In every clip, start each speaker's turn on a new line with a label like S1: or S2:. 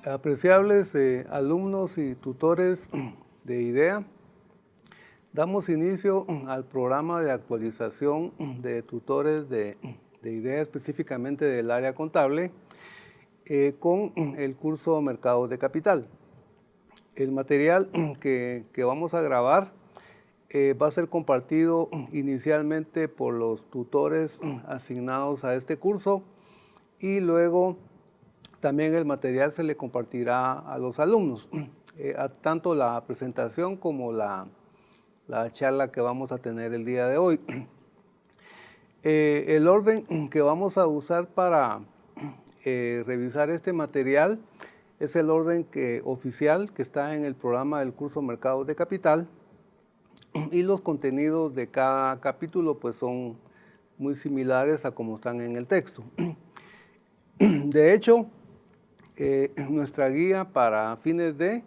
S1: Apreciables alumnos y tutores de IDEA, damos inicio al programa de actualización de tutores de IDEA, específicamente del área contable, con el curso Mercados de Capital. El material que vamos a grabar va a ser compartido inicialmente por los tutores asignados a este curso y luego también el material se le compartirá a los alumnos, tanto la presentación como la charla que vamos a tener el día de hoy. El orden que vamos a usar para revisar este material es el orden oficial que está en el programa del curso Mercados de Capital, y los contenidos de cada capítulo pues son muy similares a como están en el texto. De hecho, nuestra guía para fines de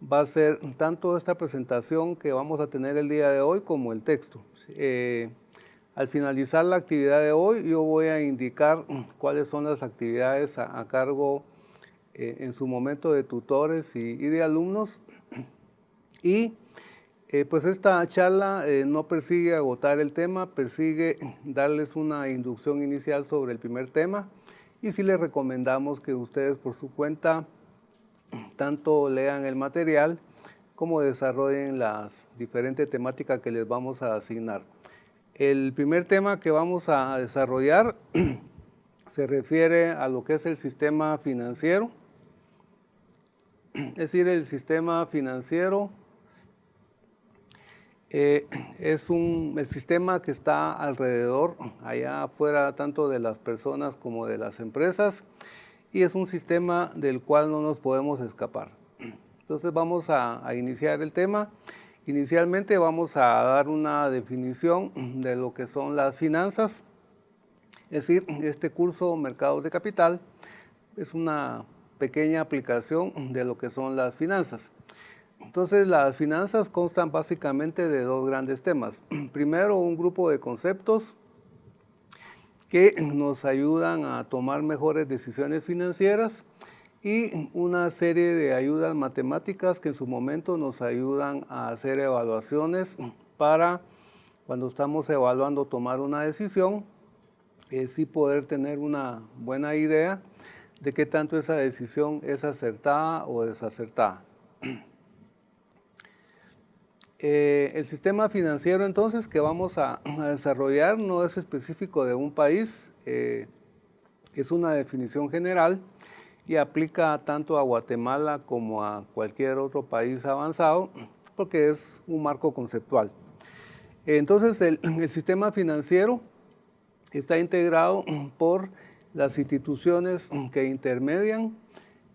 S1: va a ser tanto esta presentación que vamos a tener el día de hoy como el texto. Al finalizar la actividad de hoy, yo voy a indicar cuáles son las actividades a cargo en su momento de tutores y de alumnos. Y pues esta charla no persigue agotar el tema, persigue darles una inducción inicial sobre el primer tema. Y sí les recomendamos que ustedes por su cuenta tanto lean el material como desarrollen las diferentes temáticas que les vamos a asignar. El primer tema que vamos a desarrollar se refiere a lo que es el sistema financiero. Es decir, el sistema financiero es el sistema que está alrededor, allá afuera, tanto de las personas como de las empresas, y es un sistema del cual no nos podemos escapar. Entonces vamos a iniciar el tema. Inicialmente vamos a dar una definición de lo que son las finanzas, es decir, este curso Mercados de Capital es una pequeña aplicación de lo que son las finanzas. Entonces, las finanzas constan básicamente de dos grandes temas. Primero, un grupo de conceptos que nos ayudan a tomar mejores decisiones financieras y una serie de ayudas matemáticas que en su momento nos ayudan a hacer evaluaciones para cuando estamos evaluando tomar una decisión, sí poder tener una buena idea de qué tanto esa decisión es acertada o desacertada. El sistema financiero entonces que vamos a desarrollar no es específico de un país, es una definición general y aplica tanto a Guatemala como a cualquier otro país avanzado porque es un marco conceptual. Entonces el sistema financiero está integrado por las instituciones que intermedian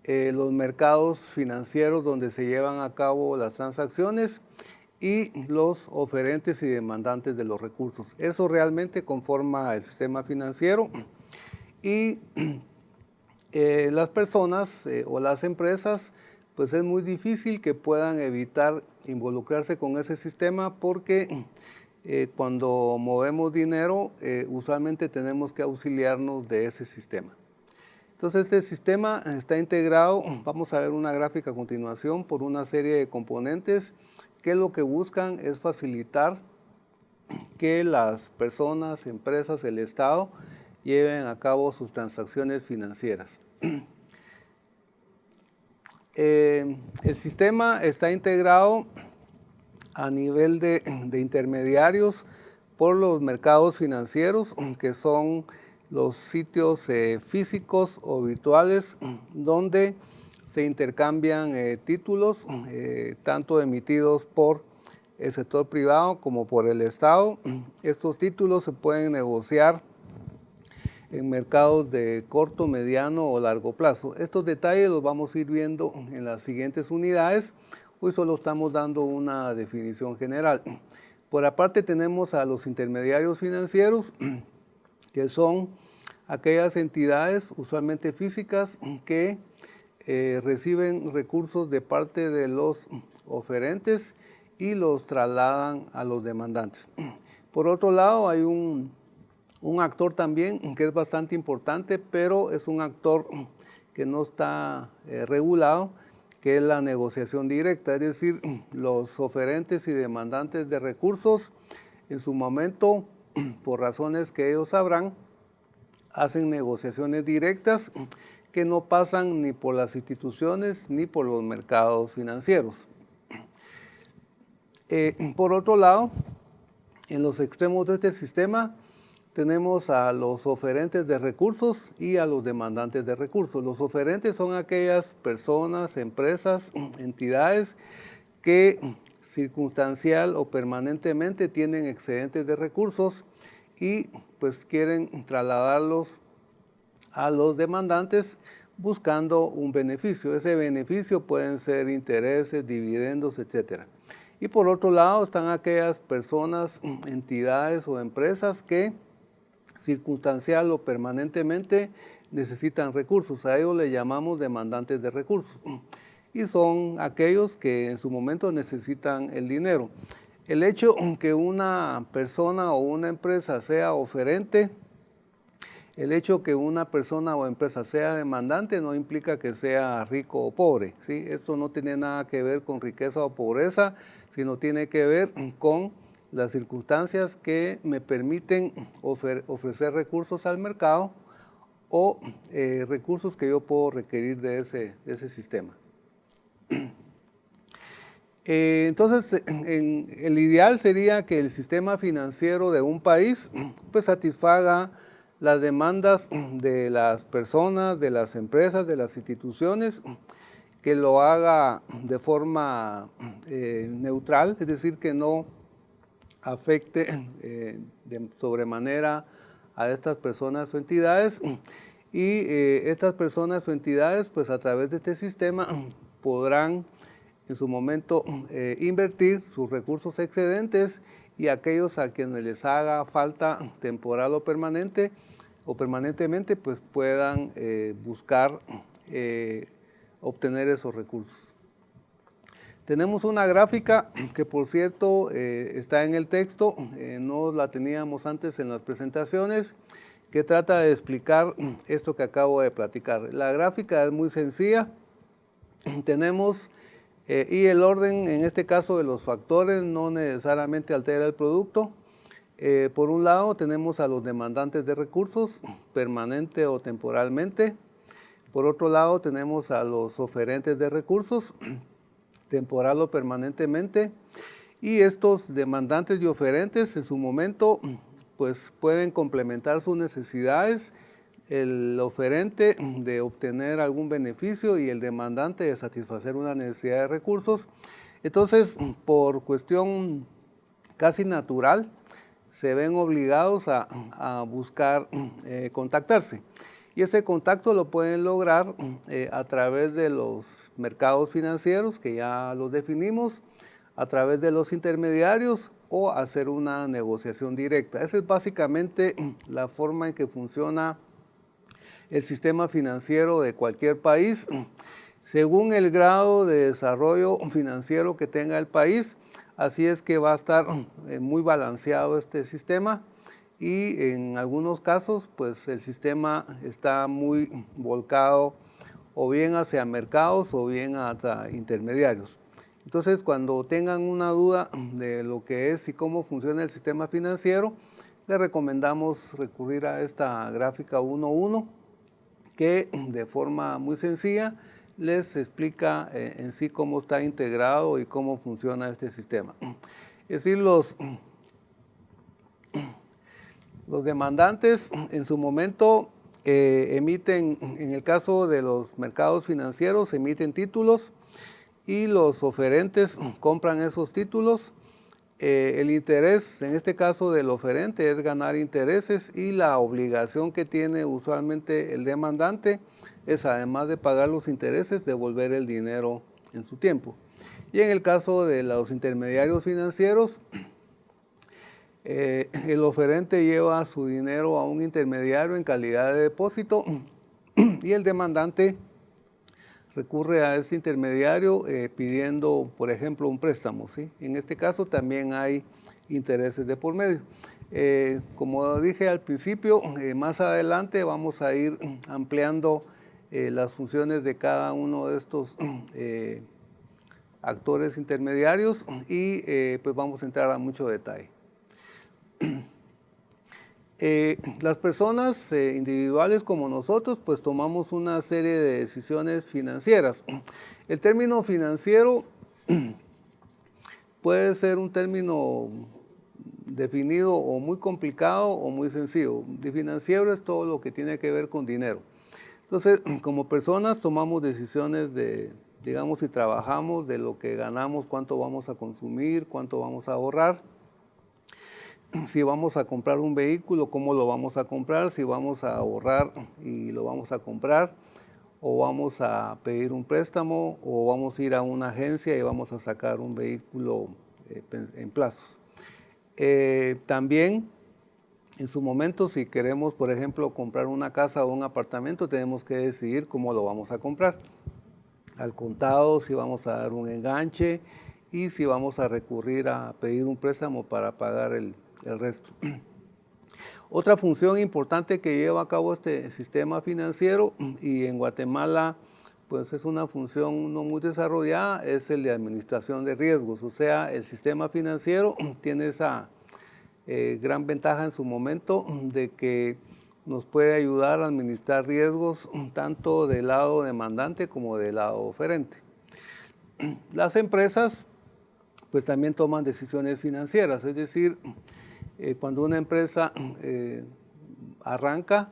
S1: los mercados financieros donde se llevan a cabo las transacciones y los oferentes y demandantes de los recursos. Eso realmente conforma el sistema financiero y las personas o las empresas, pues es muy difícil que puedan evitar involucrarse con ese sistema porque cuando movemos dinero, usualmente tenemos que auxiliarnos de ese sistema. Entonces, este sistema está integrado, vamos a ver una gráfica a continuación, por una serie de componentes que lo que buscan es facilitar que las personas, empresas, el Estado lleven a cabo sus transacciones financieras. El sistema está integrado a nivel de intermediarios por los mercados financieros, que son los sitios físicos o virtuales donde se intercambian títulos, tanto emitidos por el sector privado como por el Estado. Estos títulos se pueden negociar en mercados de corto, mediano o largo plazo. Estos detalles los vamos a ir viendo en las siguientes unidades. Hoy solo estamos dando una definición general. Por aparte tenemos a los intermediarios financieros, que son aquellas entidades usualmente físicas que reciben recursos de parte de los oferentes y los trasladan a los demandantes. Por otro lado, hay un actor también que es bastante importante, pero es un actor que no está regulado, que es la negociación directa, es decir, los oferentes y demandantes de recursos en su momento, por razones que ellos sabrán, hacen negociaciones directas que no pasan ni por las instituciones ni por los mercados financieros. Por otro lado, en los extremos de este sistema tenemos a los oferentes de recursos y a los demandantes de recursos. Los oferentes son aquellas personas, empresas, entidades que circunstancial o permanentemente tienen excedentes de recursos y pues quieren trasladarlos a los demandantes buscando un beneficio. Ese beneficio pueden ser intereses, dividendos, etc. Y por otro lado están aquellas personas, entidades o empresas que circunstancial o permanentemente necesitan recursos. A ellos le llamamos demandantes de recursos. Y son aquellos que en su momento necesitan el dinero. El hecho que una persona o una empresa sea oferente, el hecho que una persona o empresa sea demandante no implica que sea rico o pobre, ¿sí? Esto no tiene nada que ver con riqueza o pobreza, sino tiene que ver con las circunstancias que me permiten ofrecer recursos al mercado o recursos que yo puedo requerir de ese sistema. Entonces, el ideal sería que el sistema financiero de un país pues satisfaga las demandas de las personas, de las empresas, de las instituciones, que lo haga de forma neutral, es decir, que no afecte de sobremanera a estas personas o entidades, y estas personas o entidades pues a través de este sistema podrán en su momento invertir sus recursos excedentes, y aquellos a quienes les haga falta temporal o permanentemente pues puedan buscar obtener esos recursos. Tenemos una gráfica que por cierto está en el texto, no la teníamos antes en las presentaciones, que trata de explicar esto que acabo de platicar. La gráfica es muy sencilla, tenemos y el orden en este caso de los factores no necesariamente altera el producto. Por un lado tenemos a los demandantes de recursos, permanente o temporalmente. Por otro lado tenemos a los oferentes de recursos, temporal o permanentemente. Y estos demandantes y oferentes en su momento pues pueden complementar sus necesidades, el oferente de obtener algún beneficio y el demandante de satisfacer una necesidad de recursos. Entonces, por cuestión casi natural, se ven obligados a buscar contactarse. Y ese contacto lo pueden lograr a través de los mercados financieros, que ya los definimos, a través de los intermediarios o hacer una negociación directa. Esa es básicamente la forma en que funciona el sistema financiero de cualquier país. Según el grado de desarrollo financiero que tenga el país, así es que va a estar muy balanceado este sistema, y en algunos casos pues el sistema está muy volcado o bien hacia mercados o bien hacia intermediarios. Entonces, cuando tengan una duda de lo que es y cómo funciona el sistema financiero, les recomendamos recurrir a esta gráfica 1.1, que de forma muy sencilla les explica en sí cómo está integrado y cómo funciona este sistema. Es decir, los demandantes en su momento emiten, en el caso de los mercados financieros, emiten títulos, y los oferentes compran esos títulos. El interés, en este caso del oferente, es ganar intereses, y la obligación que tiene usualmente el demandante es, además de pagar los intereses, devolver el dinero en su tiempo. Y en el caso de los intermediarios financieros, el oferente lleva su dinero a un intermediario en calidad de depósito y el demandante recurre a ese intermediario pidiendo, por ejemplo, un préstamo, ¿sí? En este caso también hay intereses de por medio. Como dije al principio, más adelante vamos a ir ampliando las funciones de cada uno de estos actores intermediarios y pues vamos a entrar a mucho detalle. Las personas individuales como nosotros pues tomamos una serie de decisiones financieras. El término financiero puede ser un término definido o muy complicado o muy sencillo. De financiero es todo lo que tiene que ver con dinero. Entonces, como personas tomamos decisiones de, digamos, si trabajamos, de lo que ganamos, cuánto vamos a consumir, cuánto vamos a ahorrar. Si vamos a comprar un vehículo, cómo lo vamos a comprar, si vamos a ahorrar y lo vamos a comprar, o vamos a pedir un préstamo, o vamos a ir a una agencia y vamos a sacar un vehículo en plazos. También, en su momento, si queremos, por ejemplo, comprar una casa o un apartamento, tenemos que decidir cómo lo vamos a comprar. Al contado, si vamos a dar un enganche y si vamos a recurrir a pedir un préstamo para pagar el resto. Otra función importante que lleva a cabo este sistema financiero, y en Guatemala pues es una función no muy desarrollada, es el de administración de riesgos. O sea, el sistema financiero tiene esa gran ventaja en su momento de que nos puede ayudar a administrar riesgos tanto del lado demandante como del lado oferente. Las empresas pues también toman decisiones financieras, es decir, cuando una empresa arranca,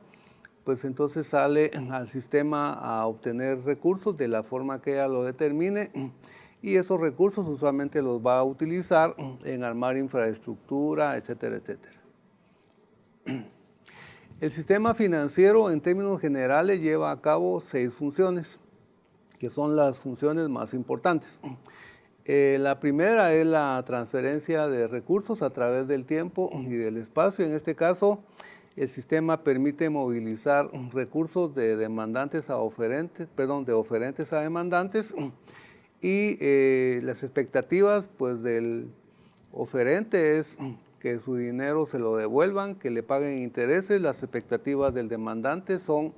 S1: pues entonces sale al sistema a obtener recursos de la forma que ella lo determine, y esos recursos usualmente los va a utilizar en armar infraestructura, etcétera, etcétera. El sistema financiero en términos generales lleva a cabo 6 funciones, que son las funciones más importantes. La primera es la transferencia de recursos a través del tiempo y del espacio. En este caso, el sistema permite movilizar recursos de demandantes a oferentes, de oferentes a demandantes, y las expectativas pues del oferente es que su dinero se lo devuelvan, que le paguen intereses. Las expectativas del demandante son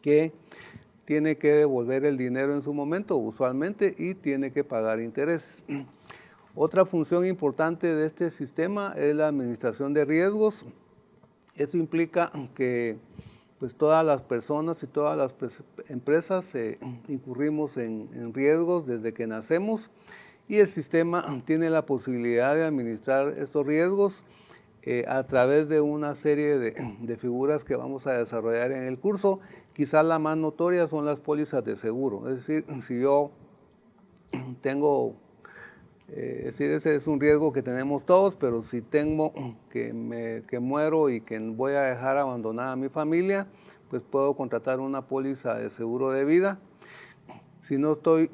S1: que tiene que devolver el dinero en su momento, usualmente, y tiene que pagar intereses. Otra función importante de este sistema es la administración de riesgos. Eso implica que pues, todas las personas y todas las empresas incurrimos en riesgos desde que nacemos, y el sistema tiene la posibilidad de administrar estos riesgos a través de una serie de figuras que vamos a desarrollar en el curso. Quizás la más notoria son las pólizas de seguro. Es decir, si yo tengo, ese es un riesgo que tenemos todos, pero si tengo que muero y que voy a dejar abandonada a mi familia, pues puedo contratar una póliza de seguro de vida. Si no estoy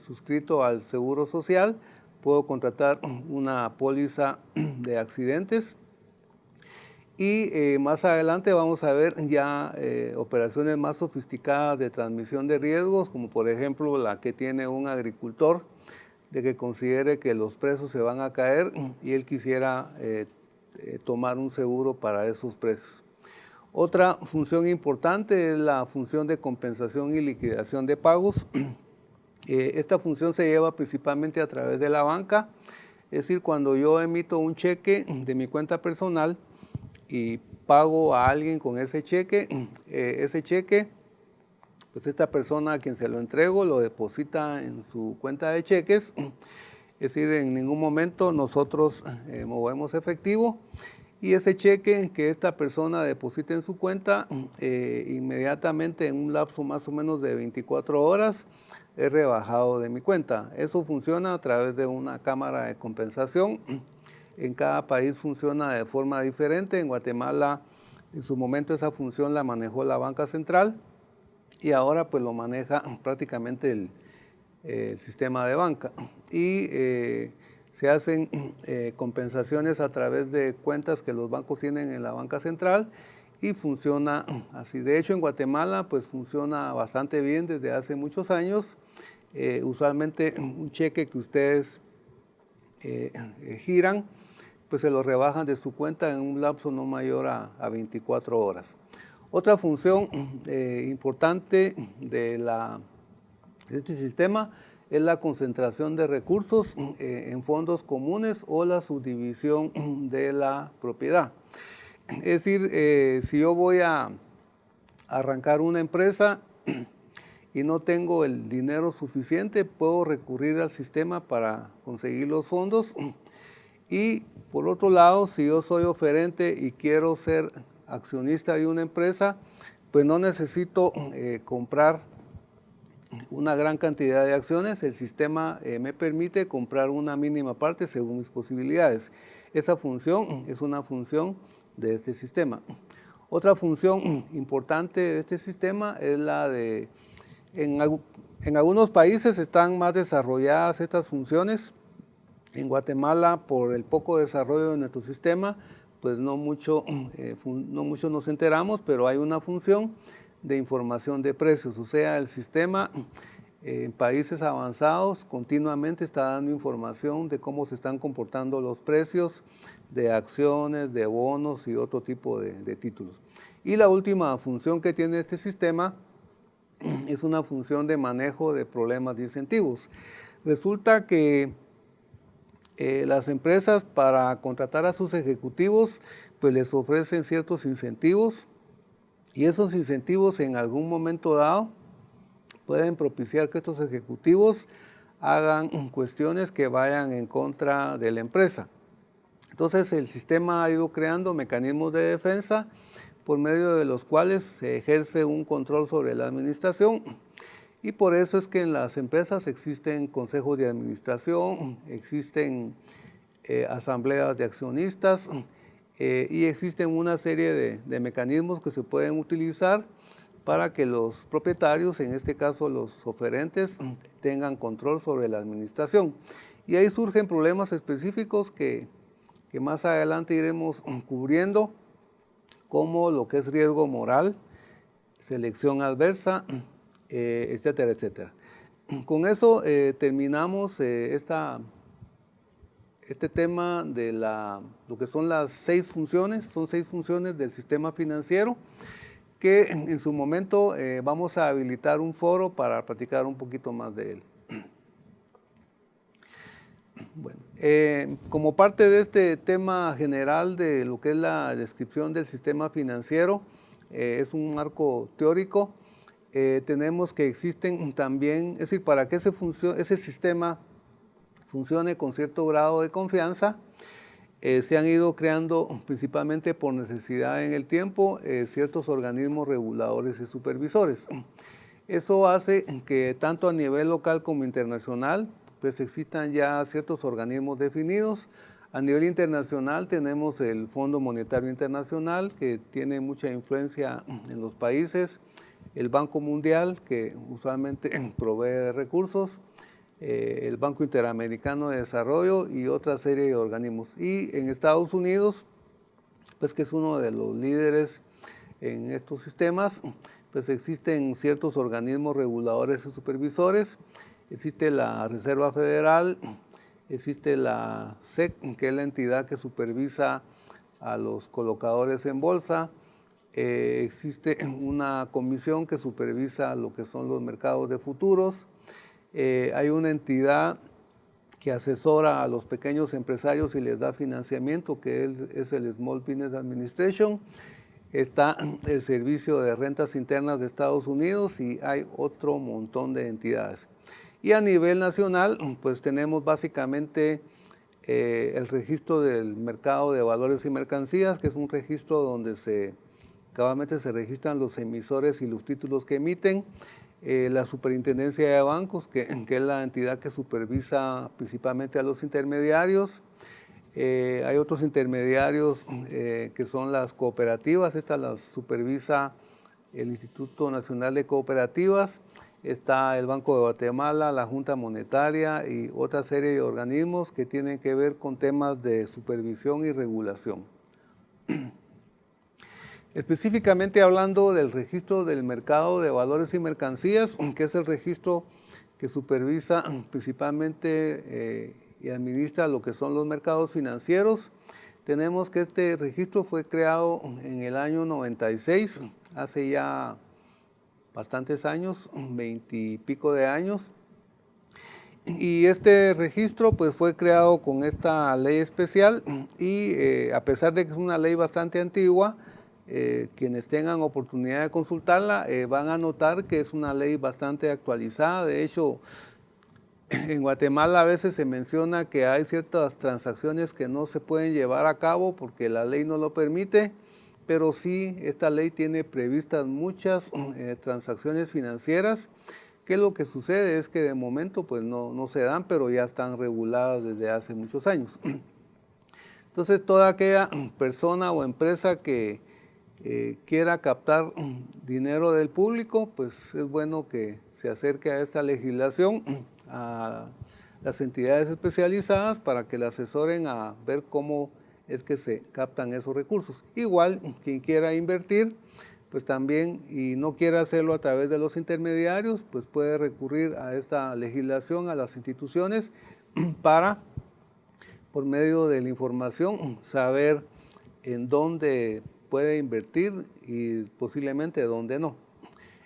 S1: suscrito al Seguro Social, puedo contratar una póliza de accidentes. Y más adelante vamos a ver ya operaciones más sofisticadas de transmisión de riesgos, como por ejemplo la que tiene un agricultor, de que considere que los precios se van a caer y él quisiera tomar un seguro para esos precios. Otra función importante es la función de compensación y liquidación de pagos. Esta función se lleva principalmente a través de la banca, es decir, cuando yo emito un cheque de mi cuenta personal y pago a alguien con ese cheque, pues esta persona a quien se lo entrego lo deposita en su cuenta de cheques, es decir, en ningún momento nosotros movemos efectivo, y ese cheque que esta persona deposita en su cuenta, inmediatamente en un lapso más o menos de 24 horas, es rebajado de mi cuenta. Eso funciona a través de una cámara de compensación. En cada país funciona de forma diferente. En Guatemala, en su momento, esa función la manejó la Banca Central, y ahora pues lo maneja prácticamente el sistema de banca. Y se hacen compensaciones a través de cuentas que los bancos tienen en la Banca Central, y funciona así. De hecho, en Guatemala pues funciona bastante bien desde hace muchos años. Usualmente un cheque que ustedes giran, pues se lo rebajan de su cuenta en un lapso no mayor a 24 horas. Otra función importante de este sistema es la concentración de recursos en fondos comunes o la subdivisión de la propiedad. Es decir, si yo voy a arrancar una empresa y no tengo el dinero suficiente, puedo recurrir al sistema para conseguir los fondos. Y por otro lado, si yo soy oferente y quiero ser accionista de una empresa, pues no necesito comprar una gran cantidad de acciones. El sistema me permite comprar una mínima parte según mis posibilidades. Esa función es una función de este sistema. Otra función importante de este sistema es la de, en algunos países están más desarrolladas estas funciones. En Guatemala, por el poco desarrollo de nuestro sistema, pues no mucho nos enteramos, pero hay una función de información de precios. O sea, el sistema en países avanzados continuamente está dando información de cómo se están comportando los precios de acciones, de bonos y otro tipo de títulos. Y la última función que tiene este sistema es una función de manejo de problemas de incentivos. Resulta que las empresas, para contratar a sus ejecutivos, pues les ofrecen ciertos incentivos, y esos incentivos en algún momento dado pueden propiciar que estos ejecutivos hagan cuestiones que vayan en contra de la empresa. Entonces el sistema ha ido creando mecanismos de defensa por medio de los cuales se ejerce un control sobre la administración. Y por eso es que en las empresas existen consejos de administración, existen asambleas de accionistas y existen una serie de mecanismos que se pueden utilizar para que los propietarios, en este caso los oferentes, tengan control sobre la administración. Y ahí surgen problemas específicos que más adelante iremos cubriendo, como lo que es riesgo moral, selección adversa, etcétera, etcétera. Con eso terminamos este tema de lo que son las 6 funciones. Son 6 funciones del sistema financiero que en su momento vamos a habilitar un foro para platicar un poquito más de él. Bueno, como parte de este tema general de lo que es la descripción del sistema financiero, es un marco teórico. Tenemos que existen también, es decir, para que ese sistema funcione con cierto grado de confianza, se han ido creando principalmente por necesidad en el tiempo ciertos organismos reguladores y supervisores. Eso hace que tanto a nivel local como internacional pues existan ya ciertos organismos definidos. A nivel internacional tenemos el Fondo Monetario Internacional, que tiene mucha influencia en los países, el Banco Mundial, que usualmente provee de recursos, el Banco Interamericano de Desarrollo y otra serie de organismos. Y en Estados Unidos, pues que es uno de los líderes en estos sistemas, pues existen ciertos organismos reguladores y supervisores. Existe la Reserva Federal, existe la SEC, que es la entidad que supervisa a los colocadores en bolsa. Existe una comisión que supervisa lo que son los mercados de futuros. Hay una entidad que asesora a los pequeños empresarios y les da financiamiento, que es el Small Business Administration. Está el Servicio de Rentas Internas de Estados Unidos y hay otro montón de entidades. Y a nivel nacional, pues tenemos básicamente el registro del mercado de valores y mercancías, que es un registro donde cabalmente se registran los emisores y los títulos que emiten. La Superintendencia de Bancos, que es la entidad que supervisa principalmente a los intermediarios. Hay otros intermediarios que son las cooperativas, estas las supervisa el Instituto Nacional de Cooperativas. Está el Banco de Guatemala, la Junta Monetaria y otra serie de organismos que tienen que ver con temas de supervisión y regulación. Específicamente hablando del registro del mercado de valores y mercancías, que es el registro que supervisa principalmente y administra lo que son los mercados financieros, tenemos que este registro fue creado en el año 96, hace ya bastantes años, 20 y pico de años. Y este registro pues fue creado con esta ley especial y a pesar de que es una ley bastante antigua, quienes tengan oportunidad de consultarla van a notar que es una ley bastante actualizada. De hecho, en Guatemala a veces se menciona que hay ciertas transacciones que no se pueden llevar a cabo porque la ley no lo permite, pero sí esta ley tiene previstas muchas transacciones financieras, que lo que sucede es que de momento pues no se dan, pero ya están reguladas desde hace muchos años. Entonces toda aquella persona o empresa que quiera captar dinero del público, pues es bueno que se acerque a esta legislación, a las entidades especializadas para que le asesoren a ver cómo es que se captan esos recursos. Igual, quien quiera invertir, pues también, y no quiera hacerlo a través de los intermediarios, pues puede recurrir a esta legislación, a las instituciones, para, por medio de la información, saber en dónde puede invertir y posiblemente dónde no.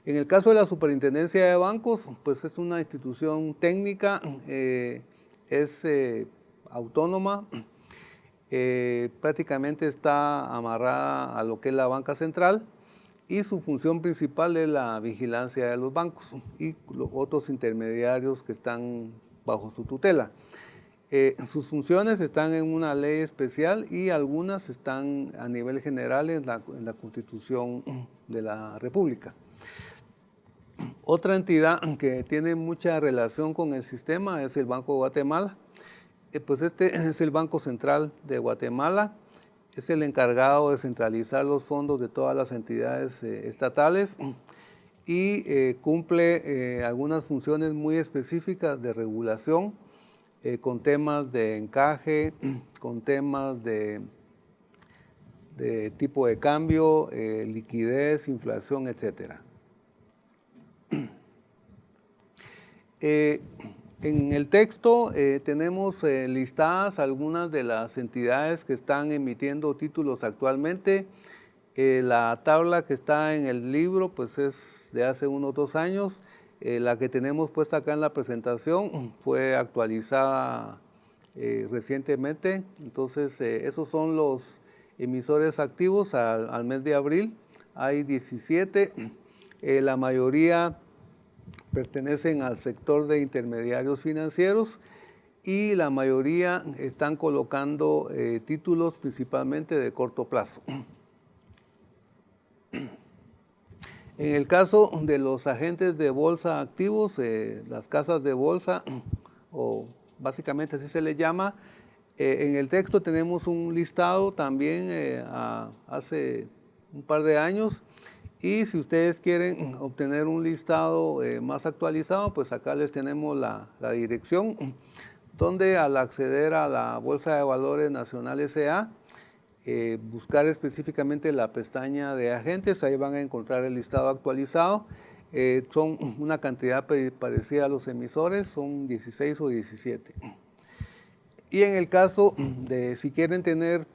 S1: En el caso de la Superintendencia de Bancos, pues es una institución técnica, es autónoma, prácticamente está amarrada a lo que es la banca central y su función principal es la vigilancia de los bancos y los otros intermediarios que están bajo su tutela. Sus funciones están en una ley especial y algunas están a nivel general en la Constitución de la República. Otra entidad que tiene mucha relación con el sistema es el Banco de Guatemala. Pues este es el Banco Central de Guatemala, es el encargado de centralizar los fondos de todas las entidades estatales y cumple algunas funciones muy específicas de regulación, con temas de encaje, con temas de tipo de cambio, liquidez, inflación, etcétera. En el texto tenemos listadas algunas de las entidades que están emitiendo títulos actualmente. La tabla que está en el libro pues es de hace unos 2 años. La que tenemos puesta acá en la presentación fue actualizada recientemente. Entonces esos son los emisores activos al mes de abril. Hay 17, la mayoría pertenecen al sector de intermediarios financieros y la mayoría están colocando títulos principalmente de corto plazo. En el caso de los agentes de bolsa activos, las casas de bolsa, o básicamente así se les llama, en el texto tenemos un listado también hace un par de años. Y si ustedes quieren obtener un listado más actualizado, pues acá les tenemos la dirección, donde al acceder a la Bolsa de Valores Nacional S.A., buscar específicamente la pestaña de agentes, ahí van a encontrar el listado actualizado. Son una cantidad parecida a los emisores, son 16 o 17. Y en el caso de si quieren tener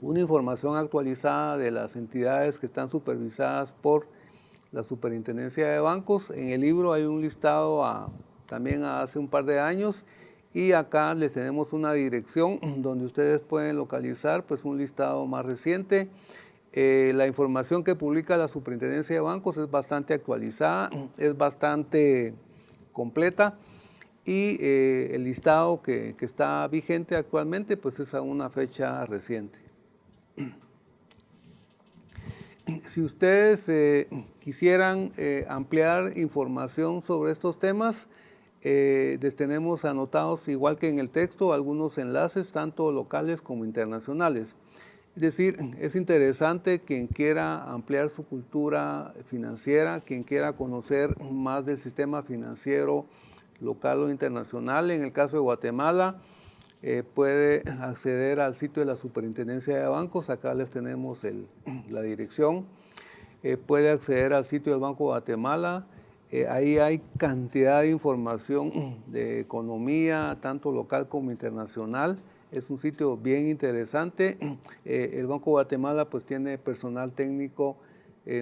S1: una información actualizada de las entidades que están supervisadas por la Superintendencia de Bancos, en el libro hay un listado también hace un par de años y acá les tenemos una dirección donde ustedes pueden localizar pues un listado más reciente. La información que publica la Superintendencia de Bancos es bastante actualizada, es bastante completa y el listado que está vigente actualmente pues es a una fecha reciente. Si ustedes quisieran ampliar información sobre estos temas, les tenemos anotados, igual que en el texto, algunos enlaces, tanto locales como internacionales. Es decir, es interesante quien quiera ampliar su cultura financiera, quien quiera conocer más del sistema financiero local o internacional. En el caso de Guatemala, puede acceder al sitio de la Superintendencia de Bancos, acá les tenemos la dirección. Puede acceder al sitio del Banco de Guatemala, ahí hay cantidad de información de economía, tanto local como internacional. Es un sitio bien interesante. El Banco Guatemala pues tiene personal técnico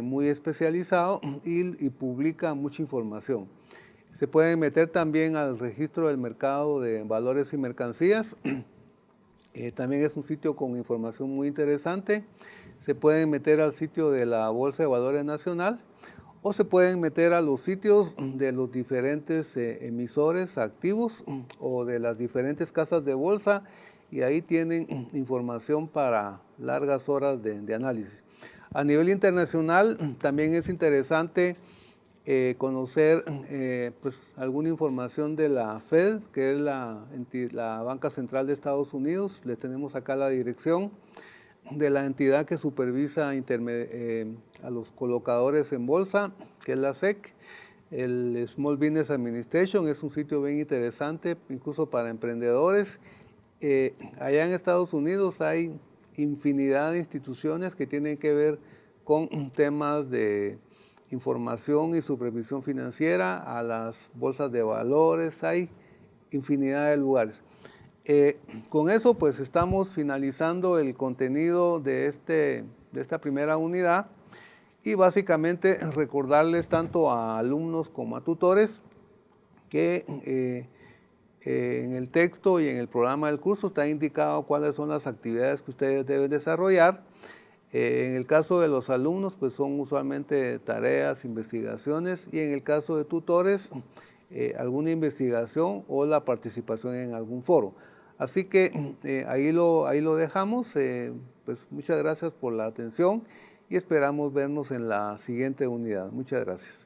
S1: muy especializado y publica mucha información. Se pueden meter también al registro del mercado de valores y mercancías. También es un sitio con información muy interesante. Se pueden meter al sitio de la Bolsa de Valores Nacional o se pueden meter a los sitios de los diferentes emisores activos o de las diferentes casas de bolsa y ahí tienen información para largas horas de análisis. A nivel internacional también es interesante conocer pues, alguna información de la Fed, que es la banca central de Estados Unidos. Le tenemos acá la dirección de la entidad que supervisa a los colocadores en bolsa, que es la SEC. El Small Business Administration es un sitio bien interesante, incluso para emprendedores. Allá en Estados Unidos hay infinidad de instituciones que tienen que ver con temas de información y supervisión financiera, a las bolsas de valores, hay infinidad de lugares. Con eso pues estamos finalizando el contenido de esta primera unidad y básicamente recordarles tanto a alumnos como a tutores que en el texto y en el programa del curso está indicado cuáles son las actividades que ustedes deben desarrollar. En el caso de los alumnos, pues son usualmente tareas, investigaciones, y en el caso de tutores, alguna investigación o la participación en algún foro. Así que ahí lo dejamos. Pues muchas gracias por la atención y esperamos vernos en la siguiente unidad. Muchas gracias.